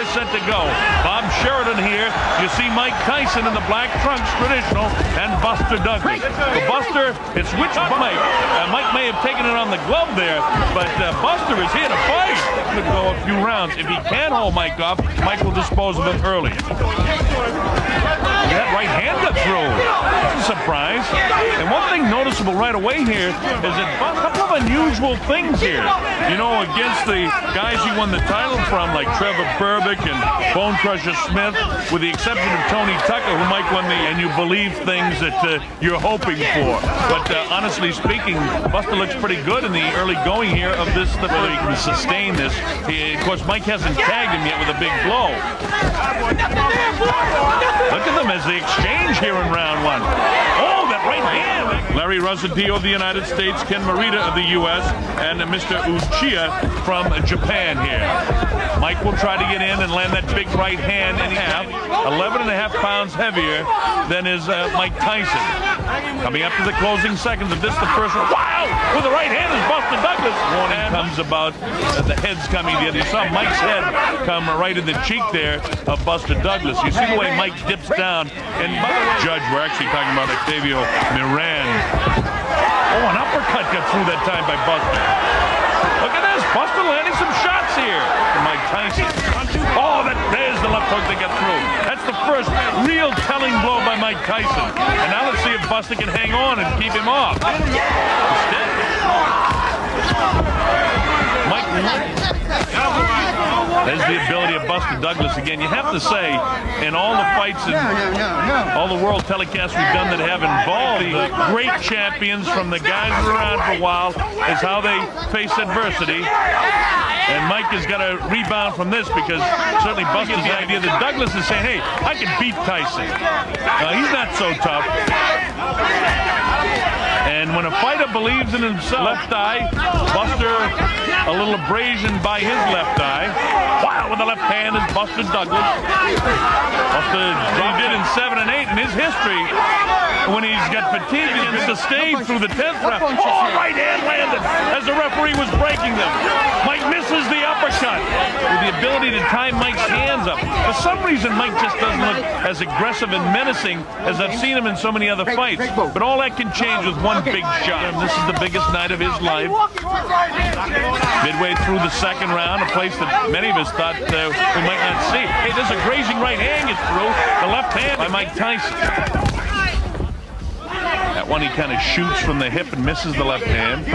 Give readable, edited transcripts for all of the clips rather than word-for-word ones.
they're set to go. Bob Sheridan here. You see Mike Tyson in the black trunks, traditional, and Buster Douglas. So Buster, it's which Mike? Mike may have taken it on the glove there, but Buster is here to fight. Could go a few rounds. If he can hold Mike off, Mike will dispose of him early. That right hand got through. That's a surprise. And one thing noticeable right away here is that a couple of unusual things here. You know, against the guys he won the title from, like Trevor Berbick and Bone Crusher Smith, with the exception of Tony Tucker, who Mike won the, and you believe things that you're hoping for. But honestly speaking, Buster looks pretty good in the early going here of this. Whether he can sustain this. Of course, Mike hasn't tagged him yet with a big blow. Look at them as they exchange here in round one. Oh, that right hand. Larry Rosadio of the United States, Ken Morita of the U.S., and Mr. Uchiha from Japan here. Mike will try to get in and land that big right hand in half. 11.5 pounds heavier than is Mike Tyson. Coming up to the closing seconds of this, the first one. Wow! With the right hand is Buster Douglas. Warning comes about the head's coming together. You saw Mike's head come right in the cheek there of Buster Douglas. You see the way Mike dips down. And by the way, Judge, we're actually talking about Octavio Miran. Oh, an uppercut got through that time by Buster. Look at this. Buster landing some shots here. Mike Tyson. Oh, there's the left hook that got through. That's the first real telling blow by Mike Tyson. And now let's see if Buster can hang on and keep him off. Instead, Mike. There's the ability of Buster Douglas again. You have to say, in all the fights and all the world telecasts we've done that have involved the great champions from the guys who are around for a while, is how they face adversity. And Mike has got to rebound from this, because certainly Buster's idea that Douglas is saying, hey, I can beat Tyson. He's not so tough. And when a fighter believes in himself, left eye, Buster a little abrasion by his left eye. Wow, with the left hand is Buster Douglas. Buster did in 7 and 8 in his history. When he's got fatigued, he gets the stage through the 10th round. Oh, right hand landed as the referee was breaking them. Mike misses the uppercut with the ability to tie Mike's hands up. For some reason, Mike just doesn't look as aggressive and menacing as I've seen him in so many other fights. But all that can change with one big shot. And this is the biggest night of his life. Midway through the second round, a place that many of us thought we might not see. Hey, there's a grazing right hand gets through. The left hand by Mike Tyson. That one he kind of shoots from the hip and misses the left hand.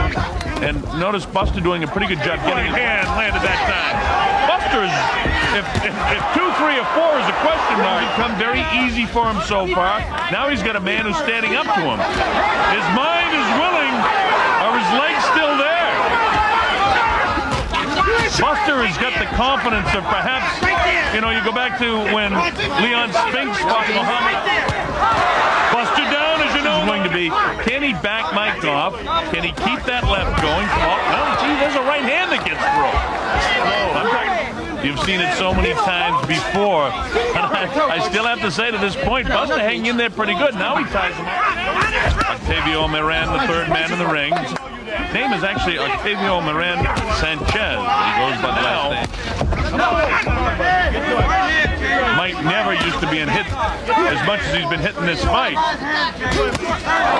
And notice Buster doing a pretty good job getting his hand landed that time. Buster is, if 2, 3, or 4 is a question mark, it's become very easy for him so far. Now he's got a man who's standing up to him. His mind is willing. Are his legs still there? Buster has got the confidence of perhaps, you know, you go back to when Leon Spinks fought Muhammad. Buster down, as you know, is going to be, can he back Mike off? Can he keep that left going? Oh, well, gee, there's a right hand that gets through. You've seen it so many times before. And I still have to say to this point, Buster hanging in there pretty good. Now he ties him up. Octavio Miran, the third man in the ring. His name is actually Octavio Miran Sanchez. He goes by the last name. Mike never used to be hit as much as he's been hitting this fight.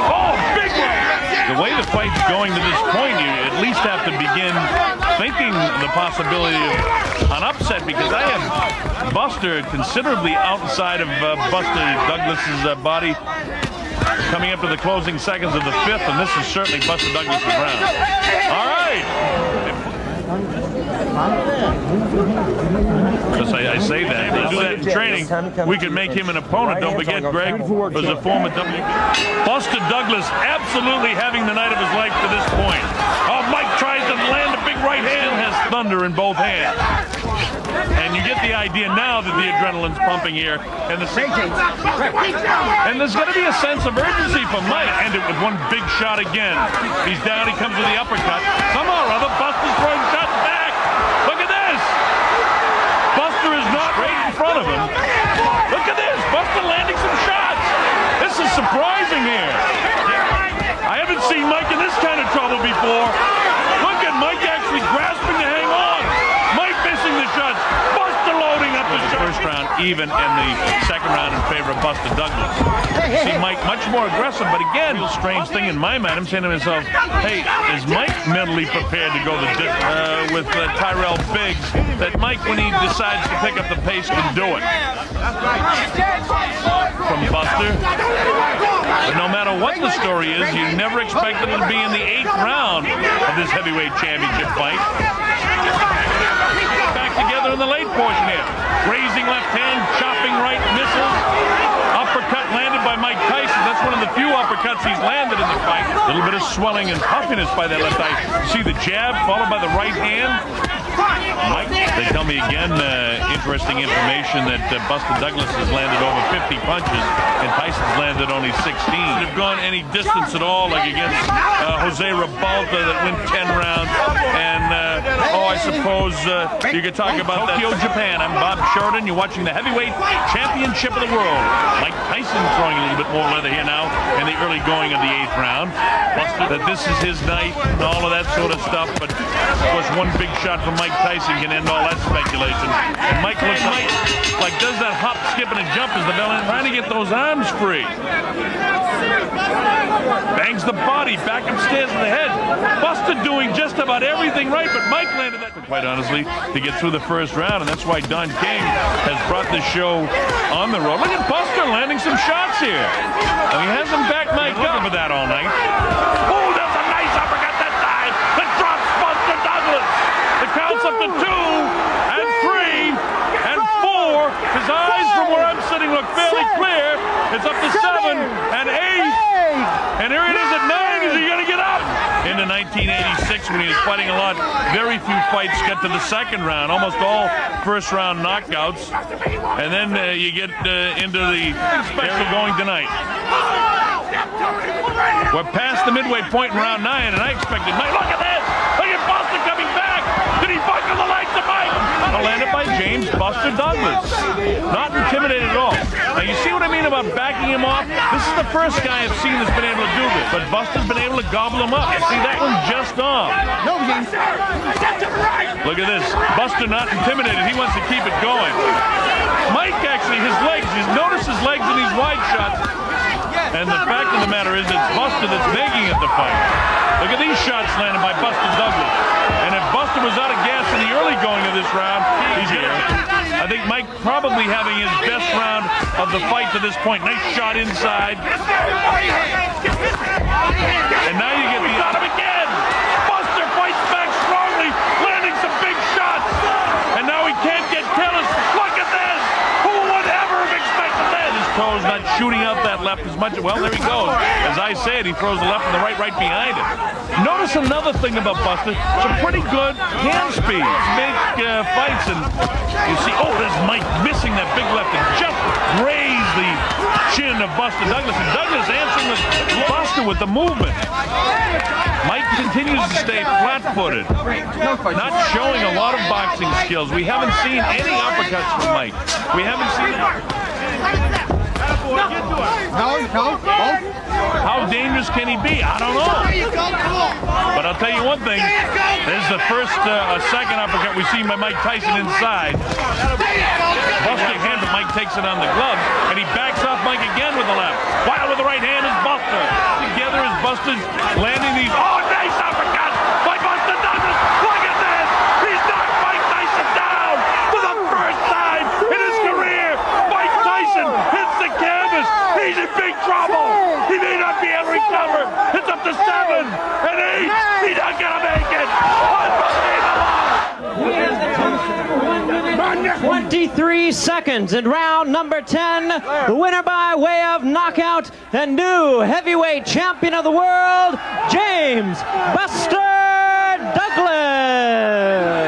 Oh, big one! The way the fight's going to this point, you at least have to begin thinking the possibility of an upset, because I have Buster considerably outside of Buster Douglas's body. Coming up to the closing seconds of the 5th, and this is certainly Buster Douglas' round. All right. Because I say that. They do that in training. We could make him an opponent. Don't forget, Greg was a former Buster Douglas absolutely having the night of his life to this point. Oh, Mike tries to land a big right hand, has thunder in both hands. And you get the idea now that the adrenaline's pumping here. And there's got to be a sense of urgency for Mike. End it with one big shot again. He's down, he comes with the uppercut. Somehow or other, Buster's throwing shots back. Look at this. Buster is not right in front of him. Look at this. Buster landing some shots. This is surprising here. I haven't seen Mike in this kind of trouble before. Look at Mike actually grasping to hang on. Mike missing the shots. Buster loading up even in the second round in favor of Buster Douglas. See Mike much more aggressive, but again, real strange thing in my mind. I'm saying to myself, hey, is Mike mentally prepared to go with Tyrell Biggs? That Mike, when he decides to pick up the pace, can do it. From Buster. But no matter what the story is, you never expected it to be in the 8th round of this heavyweight championship fight. Back together in the late portion here. Raising left hand, chopping right, misses. Uppercut landed by Mike Tyson. That's one of the few uppercuts he's landed in the fight. A little bit of swelling and puffiness by that left eye. See the jab followed by the right hand. Mike, they tell me again, interesting information that Buster Douglas has landed over 50 punches and Tyson's landed only 16. They've gone any distance at all, like against Jose Ribalta that went 10 rounds. And, I suppose you could talk about Tokyo, Japan. I'm Bob Sheridan. You're watching the heavyweight championship of the world. Mike Tyson throwing a little bit more leather here now in the early going of the 8th round. Buster, that this is his night and all of that sort of stuff. But, of course, one big shot from Mike Tyson can end all that speculation. And Mike looks like does that hop, skip, and a jump as the villain trying to get those arms free. Bangs the body back upstairs in the head. Buster doing just about everything right, but Mike landed that, quite honestly, to get through the first round, and that's why Don King has brought the show on the road. Look at Buster landing some shots here. And he hasn't backed Mike up for that all night. Oh, that's a nice uppercut that time. That drops Buster Douglas. The count's up to 2 and 3 and 4. His eyes from where I'm sitting look fairly clear. It's up to 7 and 8. And here it is at 9. Is he going to get up? Into 1986 when he was fighting a lot. Very few fights get to the second round. Almost all first round knockouts. And then you get into the special going tonight. We're past the midway point in round 9, and I expected Mike. Look at this! Look at Buster coming back! Did he buckle the legs of Mike? Landed by James Buster Douglas. Not intimidated at all. Now you see what I mean about backing him off? This is the first guy I've seen that's been able to do this. But Buster's been able to gobble him up. See that one just off. No, James. Look at this. Buster not intimidated. He wants to keep it going. Mike actually, his legs, notice his legs in these wide shots. And the fact of the matter is it's Buster that's making it the fight. Look at these shots landed by Buster Douglas. And if Buster was out of gas in the early going of this round, he's here. I think Mike probably having his best round of the fight to this point. Nice shot inside. And now you get the shot him again. Buster fights back strongly, landing some big shots. And now he can't get careless. Look at this. Who would ever have expected that? His toes not shooting out that left as much. Well, there he goes. As I said, he throws the left and the right behind him. Notice another thing about Buster. Some pretty good hand speed. Big fights. And you see, there's Mike missing that big left and just grazed the chin of Buster Douglas. And Douglas answering with Buster with the movement. Mike continues to stay flat-footed. Not showing a lot of boxing skills. We haven't seen any uppercuts from Mike. We haven't seen it. How dangerous can he be? I don't know. But I'll tell you one thing. This is the first, second uppercut we've seen by Mike Tyson inside. Busting hand, but Mike takes it on the glove, and he backs off Mike again with the left. While with the right hand is Buster. Together is Buster landing these. Oh, nice uppercut by Buster Douglas. Look at this. He's knocked Mike Tyson down for the first time in his career. Mike Tyson hits the canvas. He's in big trouble. He may not be able to recover. It's up to 7 and 8. He's not going to make it. Unbelievable. 23 seconds in round number 10. The winner by way of knockout and new heavyweight champion of the world, James Buster Douglas.